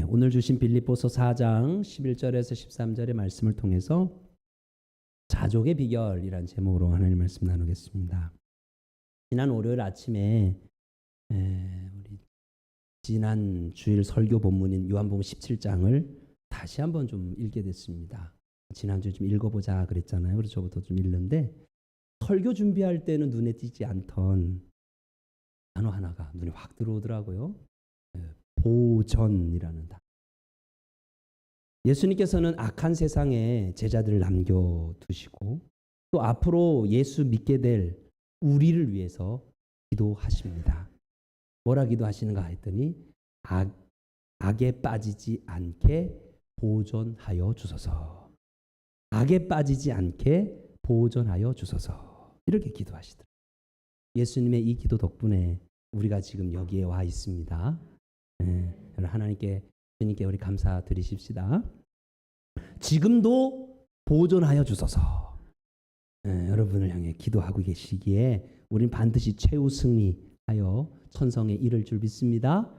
오늘 주신 빌립보서 4장 11절에서 13절의 말씀을 통해서 자족의 비결이란 제목으로 하나님 말씀 나누겠습니다. 지난 월요일 아침에 우리 지난 주일 설교 본문인 요한복음 17장을 다시 한번 좀 읽게 됐습니다. 지난주에 좀 읽어보자 그랬잖아요. 그래서 저부터 좀 읽는데 설교 준비할 때는 눈에 띄지 않던 단어 하나가 눈에 확 들어오더라고요. 보전이라는 단어. 예수님께서는 악한 세상에 제자들을 남겨두시고 또 앞으로 예수 믿게 될 우리를 위해서 기도하십니다. 뭐라 기도하시는가 했더니 악에 빠지지 않게 보존하여 주소서. 악에 빠지지 않게 보존하여 주소서. 이렇게 기도하시더라고요. 예수님의 이 기도 덕분에 우리가 지금 여기에 와 있습니다. 하나님께 주님께 우리 감사드리십시다. 지금도 보존하여 주소서. 여러분을 향해 기도하고 계시기에 우린 반드시 최후 승리하여 천성에 이를 줄 믿습니다.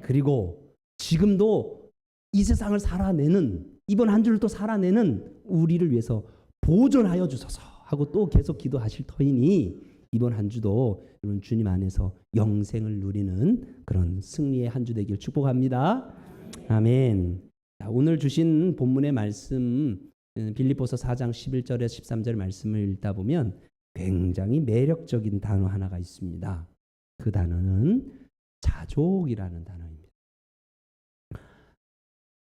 그리고 지금도 이 세상을 살아내는 이번 한 주를 또 살아내는 우리를 위해서 보존하여 주소서 하고 또 계속 기도하실 터이니 이번 한 주도 여러분 주님 안에서 영생을 누리는 그런 승리의 한 주 되길 축복합니다. 아멘. 자, 오늘 주신 본문의 말씀 빌립보서 4장 11절에서 13절 말씀을 읽다 보면 굉장히 매력적인 단어 하나가 있습니다. 그 단어는 자족이라는 단어입니다.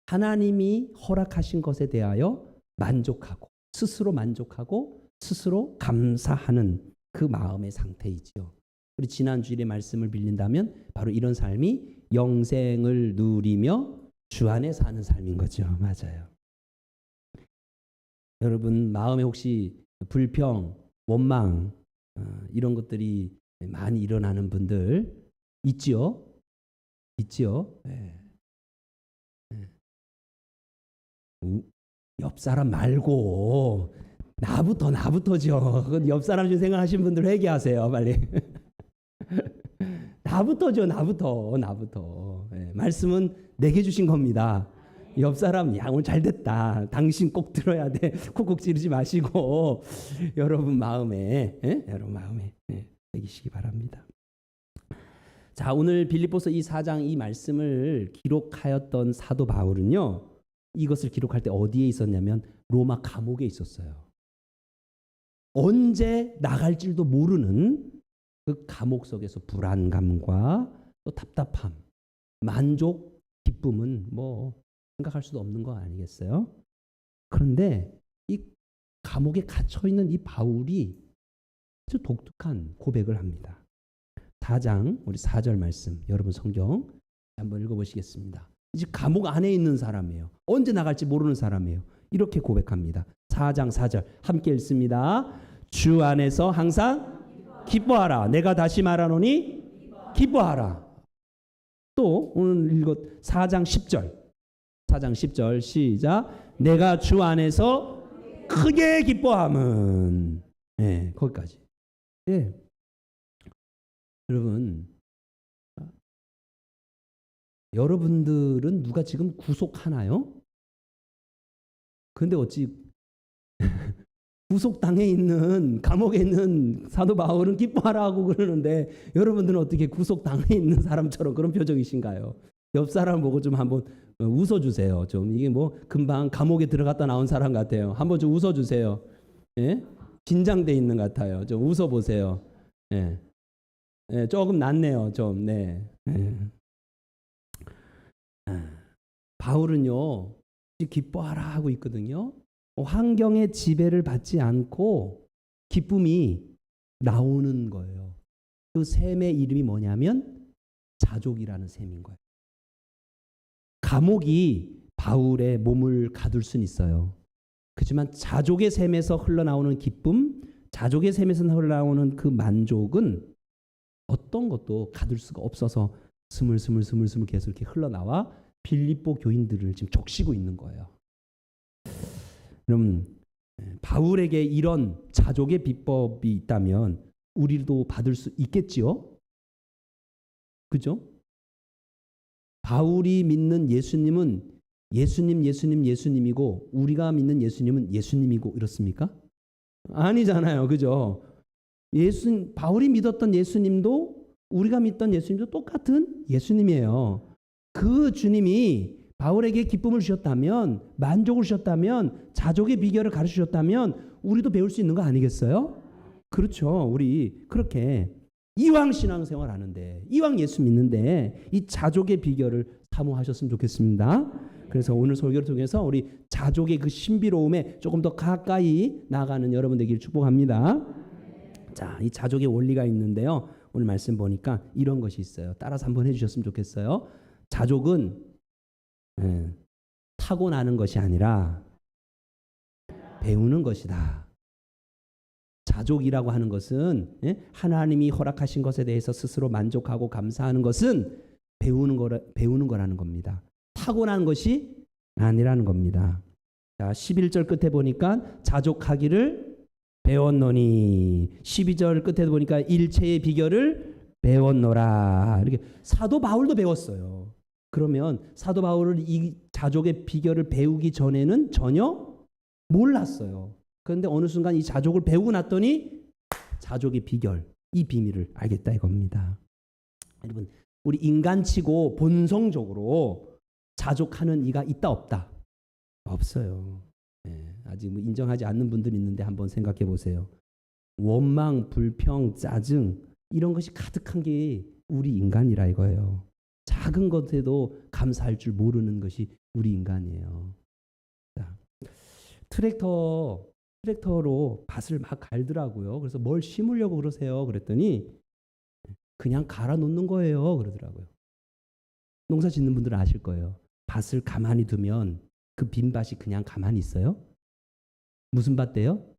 하나님이 허락하신 것에 대하여 만족하고 스스로 감사하는 그 마음의 상태이지요. 우리 지난 주일의 말씀을 빌린다면 바로 이런 삶이 영생을 누리며 주 안에 사는 삶인 거죠. 맞아요. 여러분 마음에 혹시 불평, 원망 이런 것들이 많이 일어나는 분들 있지요? 네. 옆 사람 말고 나부터죠. 옆 사람 좀 생각하시는 분들 회개하세요, 빨리. 나부터. 말씀은 내게 주신 겁니다. 옆 사람, 야 오늘 잘 됐다. 당신 꼭 들어야 돼. 콕콕 찌르지 마시고 여러분 마음에 새기시기 바랍니다. 자, 오늘 빌립보서 이 4장 이 말씀을 기록하였던 사도 바울은요. 이것을 기록할 때 어디에 있었냐면 로마 감옥에 있었어요. 언제 나갈지도 모르는 그 감옥 속에서 불안감과 또 답답함, 만족, 기쁨은 뭐 생각할 수도 없는 거 아니겠어요? 그런데 이 감옥에 갇혀 있는 이 바울이 아주 독특한 고백을 합니다. 4장 우리 4절 말씀 여러분 성경 한번 읽어보시겠습니다. 이제 감옥 안에 있는 사람이에요. 언제 나갈지 모르는 사람이에요. 이렇게 고백합니다. 4장 4절 함께 읽습니다. 주 안에서 항상 기뻐하라. 내가 다시 말하노니 기뻐하라. 또 오늘 읽었 4장 10절 시작. 내가 주 안에서 크게 기뻐함은 거기까지. 여러분들은 누가 지금 구속하나요? 근데 어찌 구속당해 있는 감옥에 있는 사도 바울은 기뻐하라고 그러는데 여러분들은 어떻게 구속당해 있는 사람처럼 그런 표정이신가요? 옆 사람 보고 좀 한번 웃어주세요. 좀 이게 뭐 금방 감옥에 들어갔다 나온 사람 같아요. 한번 좀 웃어주세요. 긴장돼 있는 것 같아요. 좀 웃어보세요. 조금 낫네요. 좀 바울은요 기뻐하라 하고 있거든요. 환경의 지배를 받지 않고 기쁨이 나오는 거예요. 그 셈의 이름이 뭐냐면 자족이라는 셈인 거예요. 감옥이 바울의 몸을 가둘 수는 있어요. 그렇지만 자족의 셈에서 흘러나오는 기쁨, 자족의 셈에서 흘러나오는 그 만족은 어떤 것도 가둘 수가 없어서 스물스물 계속 이렇게 흘러나와 빌립보 교인들을 지금 적시고 있는 거예요. 그럼 바울에게 이런 자족의 비법이 있다면 우리도 받을 수 있겠지요? 그죠? 바울이 믿는 예수님은 예수님이고 우리가 믿는 예수님은 예수님이고 이렇습니까? 아니잖아요. 그죠? 바울이 믿었던 예수님도 우리가 믿던 예수님도 똑같은 예수님이에요. 그 주님이 바울에게 기쁨을 주셨다면, 만족을 주셨다면, 자족의 비결을 가르치셨다면 우리도 배울 수 있는 거 아니겠어요? 그렇죠. 우리 그렇게 이왕 신앙생활 하는데, 이왕 예수 믿는데 이 자족의 비결을 사모하셨으면 좋겠습니다. 그래서 오늘 설교를 통해서 우리 자족의 그 신비로움에 조금 더 가까이 나아가는 여러분 되기를 축복합니다. 자, 이 자족의 원리가 있는데요. 오늘 말씀 보니까 이런 것이 있어요. 따라서 한번 해주셨으면 좋겠어요. 자족은 타고나는 것이 아니라 배우는 것이다. 자족이라고 하는 것은 하나님이 허락하신 것에 대해서 스스로 만족하고 감사하는 것은 배우는 거라는 겁니다. 타고난 것이 아니라는 겁니다. 자, 11절 끝에 보니까 자족하기를 배웠노니, 12절 끝에 보니까 일체의 비결을 배웠노라. 이렇게 사도 바울도 배웠어요. 그러면 사도 바울은 이 자족의 비결을 배우기 전에는 전혀 몰랐어요. 그런데 어느 순간 이 자족을 배우고 났더니 자족의 비결, 이 비밀을 알겠다 이겁니다. 여러분, 우리 인간치고 본성적으로 자족하는 이가 있다 없다? 없어요. 아직 인정하지 않는 분들이 있는데 한번 생각해 보세요. 원망, 불평, 짜증 이런 것이 가득한 게 우리 인간이라 이거예요. 작은 것에도 감사할 줄 모르는 것이 우리 인간이에요. 자, 트랙터로 밭을 막 갈더라고요. 그래서 뭘 심으려고 그러세요? 그랬더니 그냥 갈아 놓는 거예요. 그러더라고요. 농사 짓는 분들은 아실 거예요. 밭을 가만히 두면 그 빈 밭이 그냥 가만히 있어요? 무슨 밭 돼요?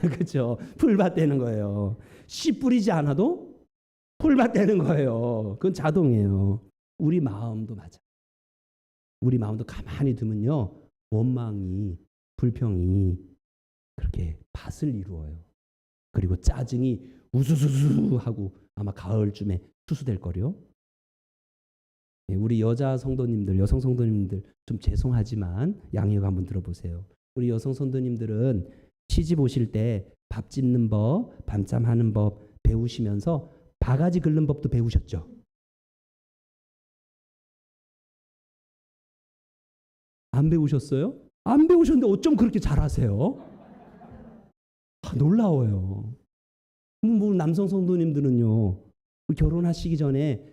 그렇죠. 풀밭 되는 거예요. 씨 뿌리지 않아도 풀밭 되는 거예요. 그건 자동이에요. 우리 마음도 맞아. 우리 마음도 가만히 두면요. 원망이, 불평이 그렇게 밭을 이루어요. 그리고 짜증이 우수수수 하고 아마 가을쯤에 수수될 거요. 우리 여자 성도님들, 여성 성도님들 좀 죄송하지만 양해가 한번 들어보세요. 우리 여성 성도님들은 시집 오실 때 밥 짓는 법, 밤잠하는 법 배우시면서 바가지 긁는 법도 배우셨죠? 안 배우셨어요? 안 배우셨는데 어쩜 그렇게 잘하세요? 놀라워요. 뭐 남성 성도님들은요, 결혼하시기 전에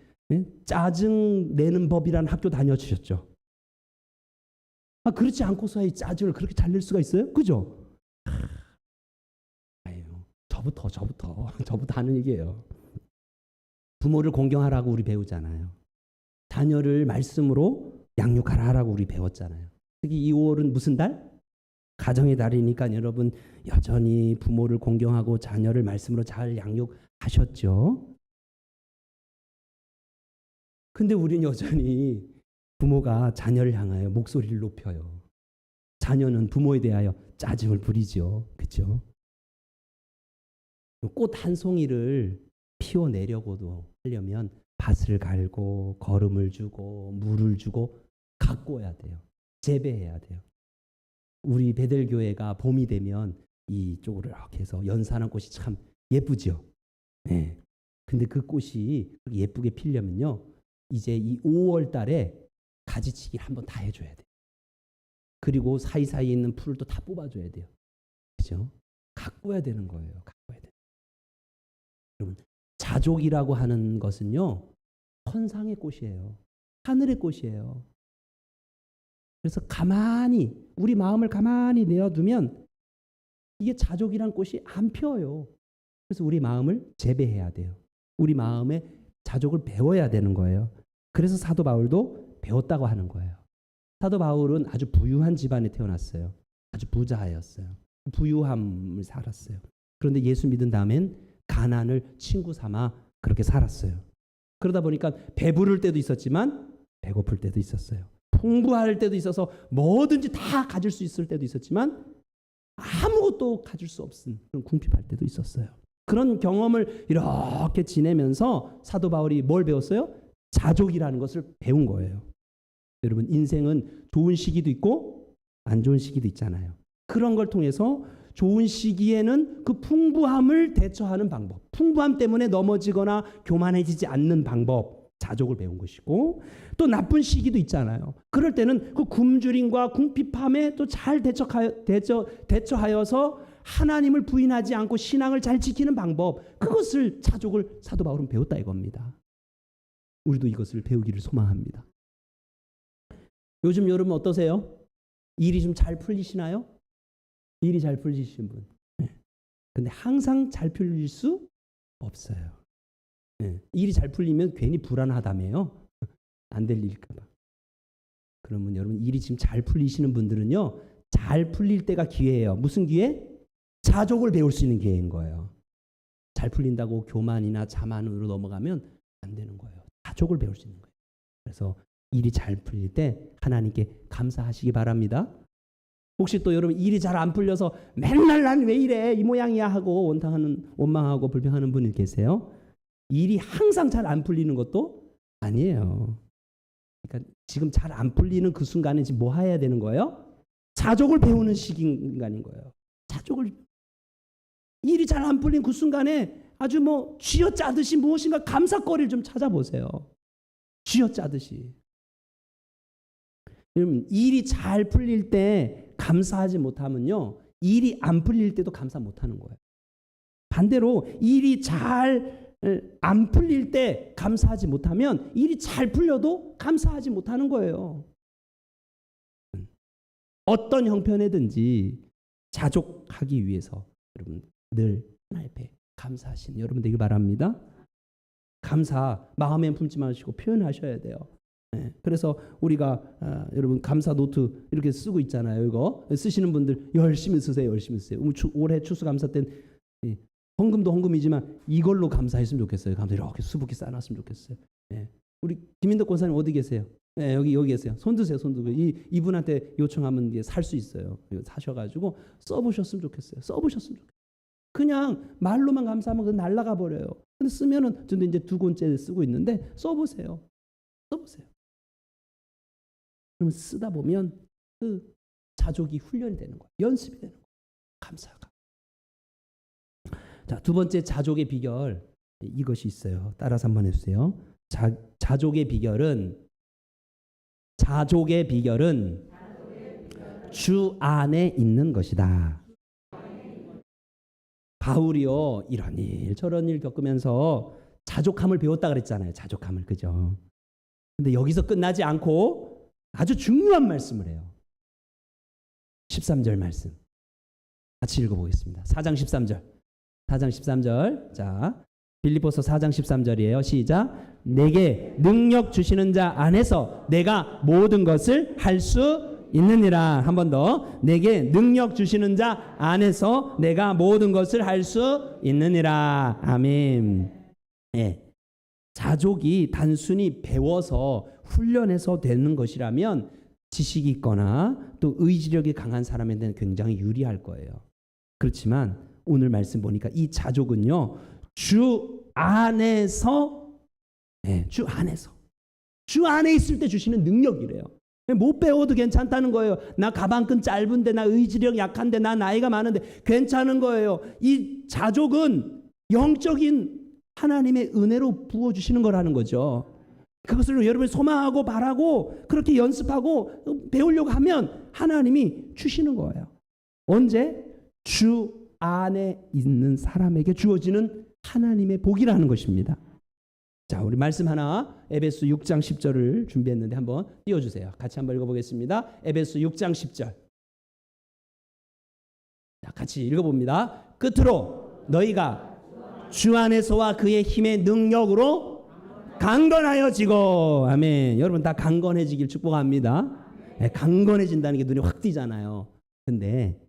짜증 내는 법이라는 학교 다녀주셨죠? 그렇지 않고서야 짜증을 그렇게 잘 낼 수가 있어요? 그죠? 아유, 저부터 하는 얘기예요. 부모를 공경하라고 우리 배우잖아요. 자녀를 말씀으로 양육하라고 우리 배웠잖아요. 특히 2월은 무슨 달? 가정의 달이니까 여러분 여전히 부모를 공경하고 자녀를 말씀으로 잘 양육하셨죠. 근데 우린 여전히 부모가 자녀를 향하여 목소리를 높여요. 자녀는 부모에 대하여 짜증을 부리죠. 그렇죠? 꽃 한 송이를 피워내려고도 하려면 밭을 갈고 거름을 주고 물을 주고 가꿔야 돼요. 재배해야 돼요. 우리 베델교회가 봄이 되면 이쪽으로 이렇게 해서 연산한 꽃이 참 예쁘죠. 네. 근데 그 꽃이 예쁘게 피려면요. 이제 이 5월 달에 가지치기를 한번 다 해줘야 돼요. 그리고 사이사이에 있는 풀도 다 뽑아줘야 돼요. 그죠? 가꿔야 되는 거예요. 가꿔야 돼요. 여러분, 자족이라고 하는 것은요. 천상의 꽃이에요. 하늘의 꽃이에요. 그래서 가만히 우리 마음을 가만히 내어두면 이게 자족이란 꽃이 안 펴요. 그래서 우리 마음을 재배해야 돼요. 우리 마음에 자족을 배워야 되는 거예요. 그래서 사도 바울도 배웠다고 하는 거예요. 사도 바울은 아주 부유한 집안에 태어났어요. 아주 부자였어요. 부유함을 살았어요. 그런데 예수 믿은 다음엔 가난을 친구 삼아 그렇게 살았어요. 그러다 보니까 배부를 때도 있었지만 배고플 때도 있었어요. 풍부할 때도 있어서 뭐든지 다 가질 수 있을 때도 있었지만 아무것도 가질 수 없은 그런 궁핍할 때도 있었어요. 그런 경험을 이렇게 지내면서 사도 바울이 뭘 배웠어요? 자족이라는 것을 배운 거예요. 여러분 인생은 좋은 시기도 있고 안 좋은 시기도 있잖아요. 그런 걸 통해서 좋은 시기에는 그 풍부함을 대처하는 방법, 풍부함 때문에 넘어지거나 교만해지지 않는 방법, 자족을 배운 것이고, 또 나쁜 시기도 있잖아요. 그럴 때는 그 굶주림과 궁핍함에 또 잘 대처하여서 하나님을 부인하지 않고 신앙을 잘 지키는 방법, 그것을 자족을 사도 바울은 배웠다 이겁니다. 우리도 이것을 배우기를 소망합니다. 요즘 여러분 어떠세요? 일이 좀 잘 풀리시나요? 일이 잘 풀리시는 분. 근데 항상 잘 풀릴 수 없어요. 일이 잘 풀리면 괜히 불안하다며요. 안 될 일일까 봐. 그러면 여러분 일이 지금 잘 풀리시는 분들은요. 잘 풀릴 때가 기회예요. 무슨 기회? 자족을 배울 수 있는 기회인 거예요. 잘 풀린다고 교만이나 자만으로 넘어가면 안 되는 거예요. 자족을 배울 수 있는 거예요. 그래서 일이 잘 풀릴 때 하나님께 감사하시기 바랍니다. 혹시 또 여러분 일이 잘 안 풀려서 맨날 난 왜 이래 이 모양이야 하고 원망하고 불평하는 분이 계세요. 일이 항상 잘 안 풀리는 것도 아니에요. 그러니까 지금 잘 안 풀리는 그 순간에 지금 뭐 해야 되는 거예요? 자족을 배우는 시간인 거예요. 자족을. 일이 잘 안 풀린 그 순간에 아주 뭐 쥐어짜듯이 무엇인가 감사거리를 좀 찾아보세요. 쥐어짜듯이. 여러분 일이 잘 풀릴 때 감사하지 못하면요, 일이 안 풀릴 때도 감사 못하는 거예요. 반대로 일이 잘 안 풀릴 때 감사하지 못하면 일이 잘 풀려도 감사하지 못하는 거예요. 어떤 형편이든지 자족하기 위해서 여러분 늘 하나님 앞에 감사하시는 여러분 되길 바랍니다. 감사 마음에 품지 마시고 표현하셔야 돼요. 그래서 우리가 여러분 감사 노트 이렇게 쓰고 있잖아요. 이거 쓰시는 분들 열심히 쓰세요. 열심히 쓰세요. 올해 추수감사 때는 헌금도 헌금이지만 이걸로 감사했으면 좋겠어요. 감사 이렇게 수북히 쌓아놨으면 좋겠어요. 우리 김인덕 권사님 어디 계세요? 여기 계세요. 손 드세요. 손 들고 이분한테 요청하면 살 수 있어요. 사셔가지고 써보셨으면 좋겠어요. 써보셨으면 좋겠어요. 그냥 말로만 감사하면 그 날아가 버려요. 근데 쓰면은 저도 이제 2권째 쓰고 있는데 써보세요. 써보세요. 그러면 쓰다 보면 그 자족이 훈련이 되는 거예요. 연습이 되는 거예요. 감사가. 자, 두 번째 자족의 비결 이것이 있어요. 따라서 한번 해주세요. 자족의 비결은 주 안에 있는 것이다. 바울이요 이런 일 저런 일 겪으면서 자족함을 배웠다 그랬잖아요. 자족함을. 그죠? 근데 여기서 끝나지 않고 아주 중요한 말씀을 해요. 13절 말씀 같이 읽어보겠습니다. 4장 13절. 4장 13절. 자, 빌립보서 4장 13절이에요. 시작. 내게 능력 주시는 자 안에서 내가 모든 것을 할 수 있느니라. 한 번 더. 내게 능력 주시는 자 안에서 내가 모든 것을 할 수 있느니라. 아멘. 자족이 단순히 배워서 훈련해서 되는 것이라면 지식이 있거나 또 의지력이 강한 사람에게는 굉장히 유리할 거예요. 그렇지만 오늘 말씀 보니까 이 자족은요, 주 안에서, 주 안에 있을 때 주시는 능력이래요. 못 배워도 괜찮다는 거예요. 나 가방끈 짧은데, 나 의지력 약한데, 나 나이가 많은데 괜찮은 거예요. 이 자족은 영적인 하나님의 은혜로 부어주시는 거라는 거죠. 그것을 여러분이 소망하고 바라고 그렇게 연습하고 배우려고 하면 하나님이 주시는 거예요. 언제? 주 안에 있는 사람에게 주어지는 하나님의 복이라는 것입니다. 자, 우리 말씀 하나 에베소 6장 10절을 준비했는데 한번 띄워주세요. 같이 한번 읽어보겠습니다. 에베소 6장 10절. 자, 같이 읽어봅니다. 끝으로 너희가 주 안에서와 그의 힘의 능력으로 강건하여지고. 아멘. 여러분 다 강건해지길 축복합니다. 강건해진다는 게 눈에 확 띄잖아요. 근데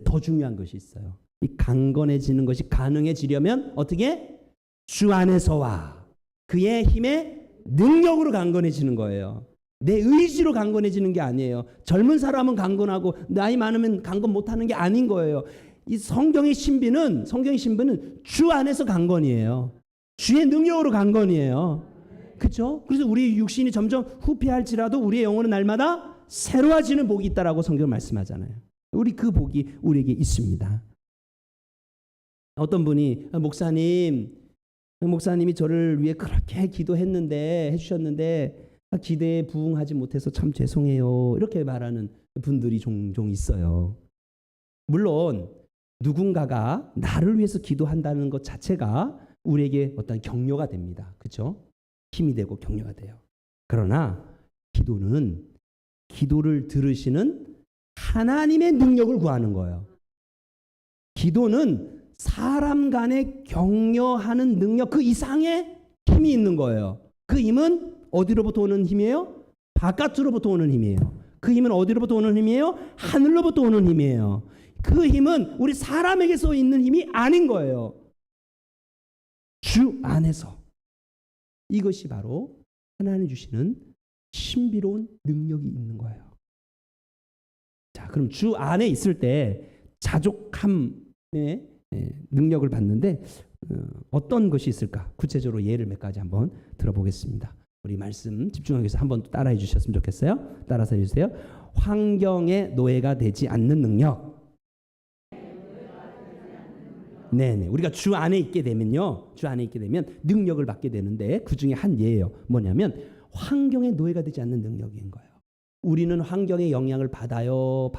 더 중요한 것이 있어요. 이 강건해지는 것이 가능해지려면 어떻게? 주 안에서와 그의 힘의 능력으로 강건해지는 거예요. 내 의지로 강건해지는 게 아니에요. 젊은 사람은 강건하고 나이 많으면 강건 못하는 게 아닌 거예요. 이 성경의 신비는 주 안에서 강건이에요. 주의 능력으로 강건이에요. 그 그렇죠? 그래서 우리 육신이 점점 후패할지라도 우리의 영혼은 날마다 새로워지는 복이 있다라고 성경 말씀하잖아요. 우리 그 복이 우리에게 있습니다. 어떤 분이 목사님이 저를 위해 그렇게 기도했는데 해주셨는데 기대에 부응하지 못해서 참 죄송해요. 이렇게 말하는 분들이 종종 있어요. 물론 누군가가 나를 위해서 기도한다는 것 자체가 우리에게 어떤 격려가 됩니다. 그렇죠? 힘이 되고 격려가 돼요. 그러나 기도를 들으시는 하나님의 능력을 구하는 거예요. 기도는 사람 간에 격려하는 능력 그 이상의 힘이 있는 거예요. 그 힘은 어디로부터 오는 힘이에요? 바깥으로부터 오는 힘이에요. 그 힘은 어디로부터 오는 힘이에요? 하늘로부터 오는 힘이에요. 그 힘은 우리 사람에게서 있는 힘이 아닌 거예요. 주 안에서. 이것이 바로 하나님 주시는 신비로운 능력이 있는 거예요. 자, 그럼 주 안에 있을 때 자족함의 능력을 받는데 어떤 것이 있을까? 구체적으로 예를 몇 가지 한번 들어보겠습니다. 우리 말씀 집중하기 위해서 한번 따라해 주셨으면 좋겠어요. 따라서 해주세요. 환경의 노예가 되지 않는 능력. 네네. 우리가 주 안에 있게 되면요. 주 안에 있게 되면 능력을 받게 되는데 그 중에 한 예예요. 뭐냐면 환경의 노예가 되지 않는 능력인 거예요. 우리는 환경의 영향을 받아요.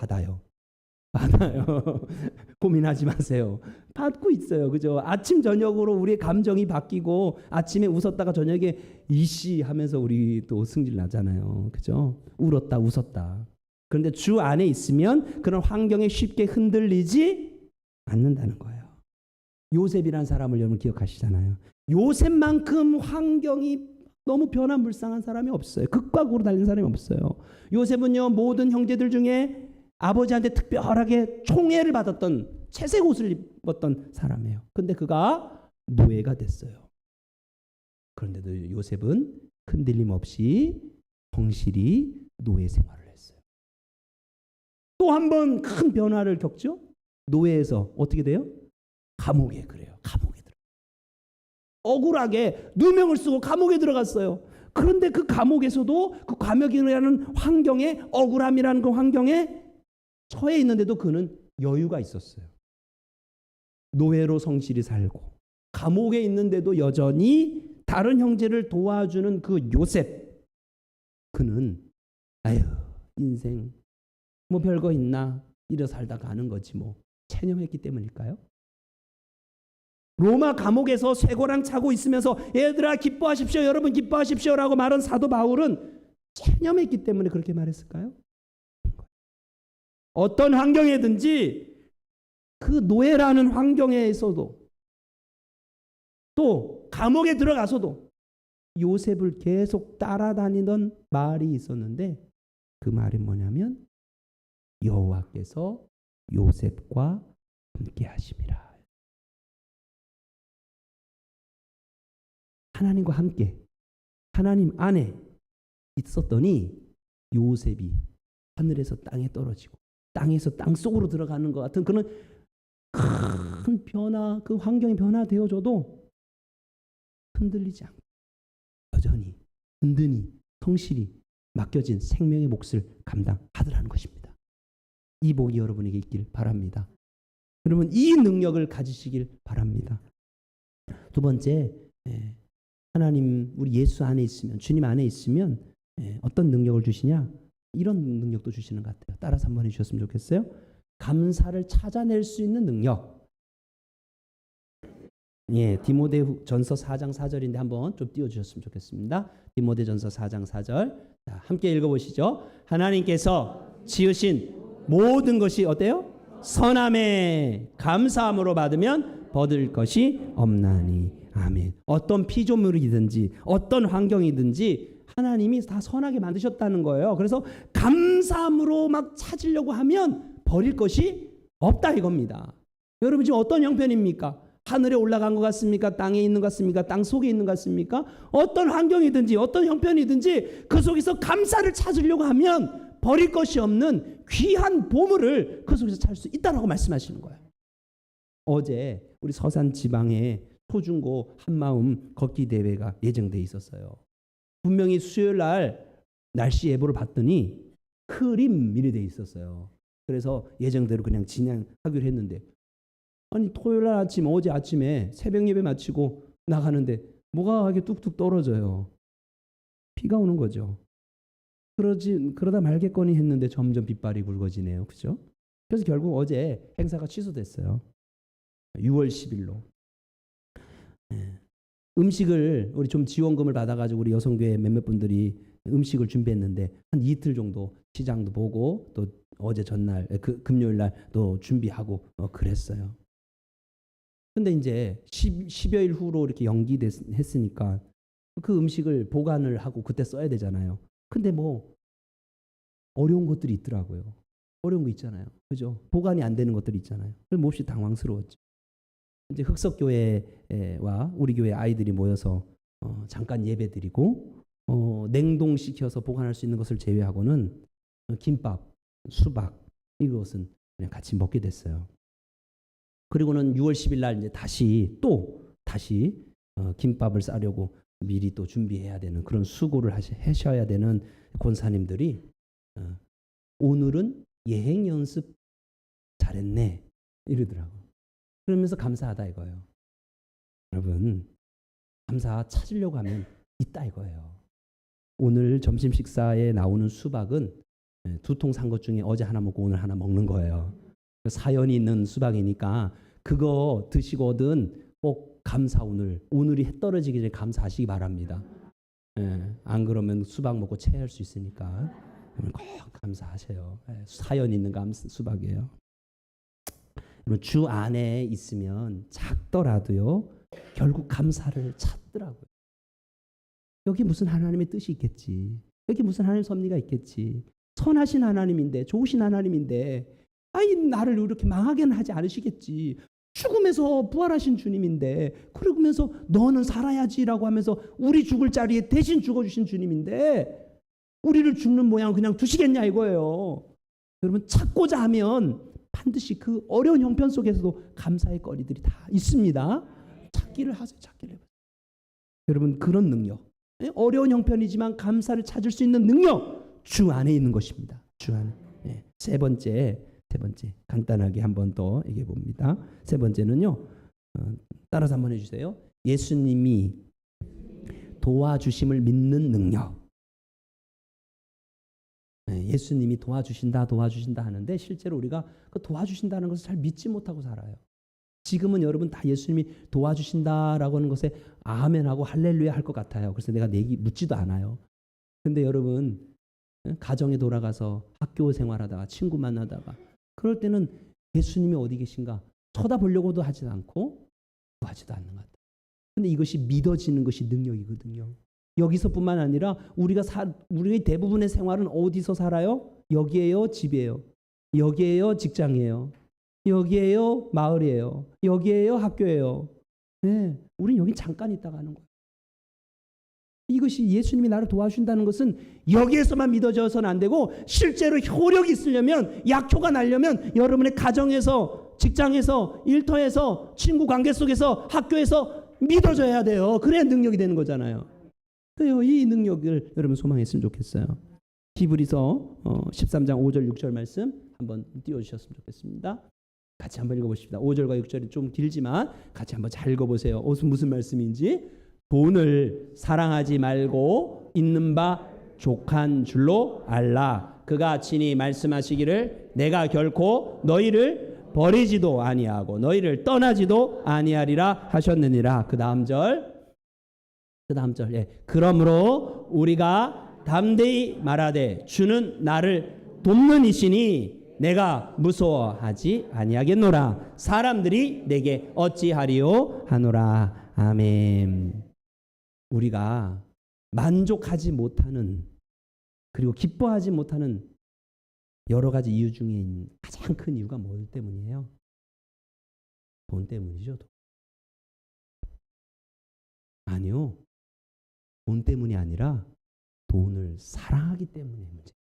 고민하지 마세요. 받고 있어요. 그죠? 아침 저녁으로 우리의 감정이 바뀌고 아침에 웃었다가 저녁에 이씨 하면서 우리 또 승질 나잖아요. 그죠? 울었다 웃었다. 그런데 주 안에 있으면 그런 환경에 쉽게 흔들리지 않는다는 거예요. 요셉이라는 사람을 여러분 기억하시잖아요. 요셉만큼 환경이 너무 변화무쌍한 사람이 없어요. 극과 극으로 달린 사람이 없어요. 요셉은요 모든 형제들 중에 아버지한테 특별하게 총애를 받았던 채색 옷을 입었던 사람이에요. 근데 그가 노예가 됐어요. 그런데도 요셉은 흔들림 없이 성실히 노예 생활을 했어요. 또 한 번 큰 변화를 겪죠. 노예에서 어떻게 돼요? 감옥에 들어요. 억울하게 누명을 쓰고 감옥에 들어갔어요. 그런데 그 감옥에서도 그 감옥이라는 환경에 억울함이라는 그 환경에 처해 있는데도 그는 여유가 있었어요. 노예로 성실히 살고 감옥에 있는데도 여전히 다른 형제를 도와주는 그 요셉. 그는 인생 뭐 별거 있나 이래 살다 가는 거지 뭐 체념했기 때문일까요? 로마 감옥에서 쇠고랑 차고 있으면서 얘들아 기뻐하십시오. 여러분 기뻐하십시오라고 말한 사도 바울은 체념했기 때문에 그렇게 말했을까요? 어떤 환경에든지 그 노예라는 환경에서도 또 감옥에 들어가서도 요셉을 계속 따라다니던 말이 있었는데 그 말이 뭐냐면 여호와께서 요셉과 함께 하심이라. 하나님과 함께 하나님 안에 있었더니 요셉이 하늘에서 땅에 떨어지고 땅에서 땅 속으로 들어가는 것 같은 그런 큰 변화, 그 환경이 변화되어져도 흔들리지 않고 여전히 든든히 성실히 맡겨진 생명의 몫을 감당하더라는 것입니다. 이 복이 여러분에게 있길 바랍니다. 여러분 이 능력을 가지시길 바랍니다. 두 번째, 하나님 우리 예수 안에 있으면 주님 안에 있으면 어떤 능력을 주시냐? 이런 능력도 주시는 것 같아요. 따라서 한번 해주셨으면 좋겠어요. 감사를 찾아낼 수 있는 능력. 디모데전서 4장 4절인데 한번 좀 띄워주셨으면 좋겠습니다. 디모데전서 4장 4절. 자, 함께 읽어보시죠. 하나님께서 지으신 모든 것이 어때요? 선함에 감사함으로 받으면 얻을 것이 없나니. 아멘. 어떤 피조물이든지 어떤 환경이든지 하나님이 다 선하게 만드셨다는 거예요. 그래서 감사함으로 막 찾으려고 하면 버릴 것이 없다 이겁니다. 여러분 지금 어떤 형편입니까? 하늘에 올라간 것 같습니까? 땅에 있는 것 같습니까? 땅 속에 있는 것 같습니까? 어떤 환경이든지 어떤 형편이든지 그 속에서 감사를 찾으려고 하면 버릴 것이 없는 귀한 보물을 그 속에서 찾을 수 있다라고 말씀하시는 거예요. 어제 우리 서산 지방에 초중고 한마음 걷기 대회가 예정돼 있었어요. 분명히 수요일 날 날씨 예보를 봤더니 흐림 이래 돼 있었어요. 그래서 예정대로 그냥 진행하기로 했는데 아니 토요일 날 아침 어제 아침에 새벽 예배 마치고 나가는데 뭐가 이렇게 뚝뚝 떨어져요. 비가 오는 거죠. 그러다 말겠거니 했는데 점점 빗발이 굵어지네요. 그죠? 그래서 결국 어제 행사가 취소됐어요. 6월 10일로. 음식을 우리 좀 지원금을 받아가지고 우리 여성교회 몇몇 분들이 음식을 준비했는데 한 이틀 정도 시장도 보고 또 어제 전날 금요일 날 또 준비하고 그랬어요. 근데 이제 10여일 후로 이렇게 연기했으니까 그 음식을 보관을 하고 그때 써야 되잖아요. 근데 뭐 어려운 것들이 있더라고요. 어려운 거 있잖아요. 그죠? 보관이 안 되는 것들이 있잖아요. 몹시 당황스러웠죠. 이제 흑석교회와 우리 교회 아이들이 모여서 잠깐 예배드리고 냉동시켜서 보관할 수 있는 것을 제외하고는 김밥, 수박 이것은 그냥 같이 먹게 됐어요. 그리고는 6월 10일 날 이제 다시 김밥을 싸려고 미리 또 준비해야 되는 그런 수고를 하셔야 되는 권사님들이 오늘은 예행 연습 잘했네 이러더라고요. 그러면서 감사하다 이거예요. 여러분 감사 찾으려고 하면 있다 이거예요. 오늘 점심 식사에 나오는 수박은 2통 산 것 중에 어제 하나 먹고 오늘 하나 먹는 거예요. 사연이 있는 수박이니까 그거 드시거든 꼭 감사 오늘이 해 떨어지기 전에 감사하시기 바랍니다. 안 그러면 수박 먹고 체할 수 있으니까 꼭 감사하세요. 사연 있는 수박이에요. 주 안에 있으면 작더라도요 결국 감사를 찾더라고요. 여기 무슨 하나님의 뜻이 있겠지. 여기 무슨 하나님의 섭리가 있겠지. 선하신 하나님인데 좋으신 하나님인데 아이 나를 이렇게 망하게는 하지 않으시겠지. 죽음에서 부활하신 주님인데 그러면서 너는 살아야지라고 하면서 우리 죽을 자리에 대신 죽어주신 주님인데 우리를 죽는 모양 그냥 두시겠냐 이거예요. 여러분 찾고자 하면 반드시 그 어려운 형편 속에서도 감사의 거리들이 다 있습니다. 찾기를 하세요. 찾기를. 여러분 그런 능력 어려운 형편이지만 감사를 찾을 수 있는 능력 주 안에 있는 것입니다. 주 안에. 세 번째 간단하게 한번 더 얘기해 봅니다. 세 번째는요. 따라서 한번 해주세요. 예수님이 도와주심을 믿는 능력. 예수님이 도와주신다 하는데 실제로 우리가 그 도와주신다는 것을 잘 믿지 못하고 살아요. 지금은 여러분 다 예수님이 도와주신다라고 하는 것에 아멘하고 할렐루야 할 것 같아요. 그래서 내가 묻지도 않아요. 근데 여러분 가정에 돌아가서 학교 생활하다가 친구 만나다가 그럴 때는 예수님이 어디 계신가 쳐다보려고도 하지 않고 구하지도 않는 것 같아요. 근데 이것이 믿어지는 것이 능력이거든요. 여기서뿐만 아니라 우리의 대부분의 생활은 어디서 살아요? 여기에요, 집이에요. 여기에요, 직장이에요. 여기에요, 마을이에요. 여기에요, 학교예요. 네, 우린 여기 잠깐 있다가 하는 거예요. 이것이 예수님이 나를 도와준다는 것은 여기에서만 믿어져서는 안 되고 실제로 효력이 있으려면 약효가 나려면 여러분의 가정에서 직장에서 일터에서 친구 관계 속에서 학교에서 믿어져야 돼요. 그래야 능력이 되는 거잖아요. 그래요. 이 능력을 여러분 소망했으면 좋겠어요. 히브리서 13장 5절 6절 말씀 한번 띄워주셨으면 좋겠습니다. 같이 한번 읽어보십시다. 5절과 6절이 좀 길지만 같이 한번 잘 읽어보세요. 무슨 말씀인지. 돈을 사랑하지 말고 있는 바 족한 줄로 알라. 그가 친히 말씀하시기를 내가 결코 너희를 버리지도 아니하고 너희를 떠나지도 아니하리라 하셨느니라. 그 다음 절. 그러므로 우리가 담대히 말하되 주는 나를 돕는 이시니 내가 무서워하지 아니하겠노라. 사람들이 내게 어찌하리요 하노라. 아멘. 우리가 만족하지 못하는 그리고 기뻐하지 못하는 여러 가지 이유 중에 가장 큰 이유가 뭐 때문이에요? 돈 때문이죠. 아니요. 돈 때문이 아니라 돈을 사랑하기 때문에 문제.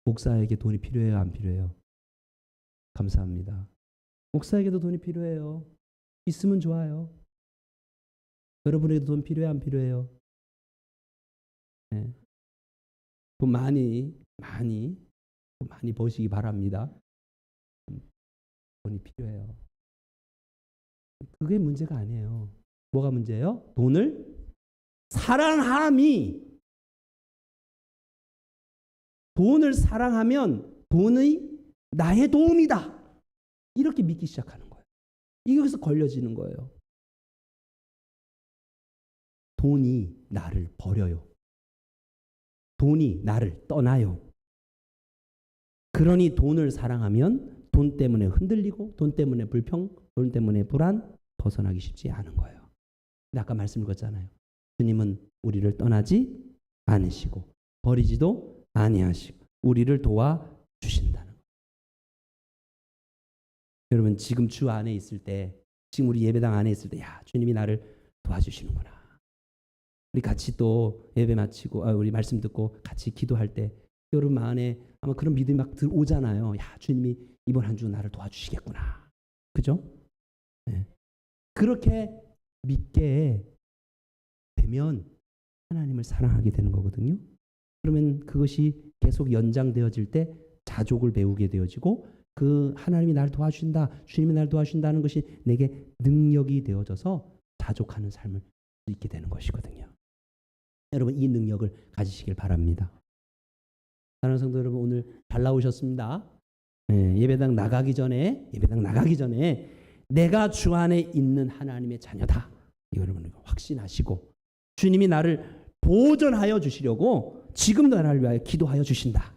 목사에게 돈이 필요해요? 안 필요해요? 감사합니다. 목사에게도 돈이 필요해요. 있으면 좋아요. 여러분에게도 돈 필요해 안 필요해요? 네. 돈 많이 버시기 바랍니다. 돈이 필요해요. 그게 문제가 아니에요. 뭐가 문제예요? 돈을 사랑하면 돈의 나의 도움이다. 이렇게 믿기 시작하는 거예요. 이것에서 걸려지는 거예요. 돈이 나를 버려요. 돈이 나를 떠나요. 그러니 돈을 사랑하면 돈 때문에 흔들리고 돈 때문에 불평, 돈 때문에 불안 벗어나기 쉽지 않은 거예요. 아까 말씀드렸잖아요. 주님은 우리를 떠나지 않으시고 버리지도 아니하시고 우리를 도와주신다는 거예요. 여러분 지금 주 안에 있을 때 지금 우리 예배당 안에 있을 때 야 주님이 나를 도와주시는구나. 우리 같이 또 예배 마치고 우리 말씀 듣고 같이 기도할 때 여러분 안에 아마 그런 믿음이 막 들어오잖아요. 야 주님이 이번 한 주 나를 도와주시겠구나. 그죠? 네. 그렇게 믿게 되면 하나님을 사랑하게 되는 거거든요. 그러면 그것이 계속 연장되어질 때 자족을 배우게 되어지고 그 하나님이 나를 도와주신다, 주님이 나를 도와주신다는 것이 내게 능력이 되어져서 자족하는 삶을 있게 되는 것이거든요. 여러분 이 능력을 가지시길 바랍니다. 사랑하는 성도 여러분 오늘 잘 나오셨습니다. 예배당 나가기 전에 내가 주 안에 있는 하나님의 자녀다. 여러분 확신하시고 주님이 나를 보존하여 주시려고 지금도 나를 위하여 기도하여 주신다.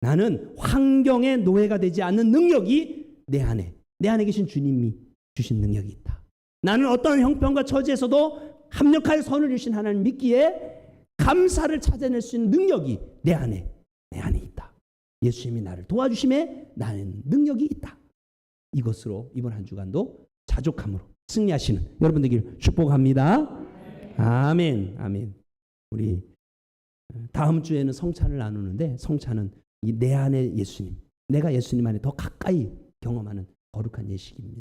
나는 환경의 노예가 되지 않는 능력이 내 안에 계신 주님이 주신 능력이 있다. 나는 어떤 형편과 처지에서도 합력하여 선을 주신 하나님 믿기에 감사를 찾아낼 수 있는 능력이 내 안에 있다. 예수님이 나를 도와주심에 나는 능력이 있다. 이것으로 이번 한 주간도 자족함으로 승리하시는 여러분 되길 축복합니다. 아멘. 아멘. 우리 다음 주에는 성찬을 나누는데 성찬은 이 내 안에 예수님, 내가 예수님 안에 더 가까이 경험하는 거룩한 예식입니다.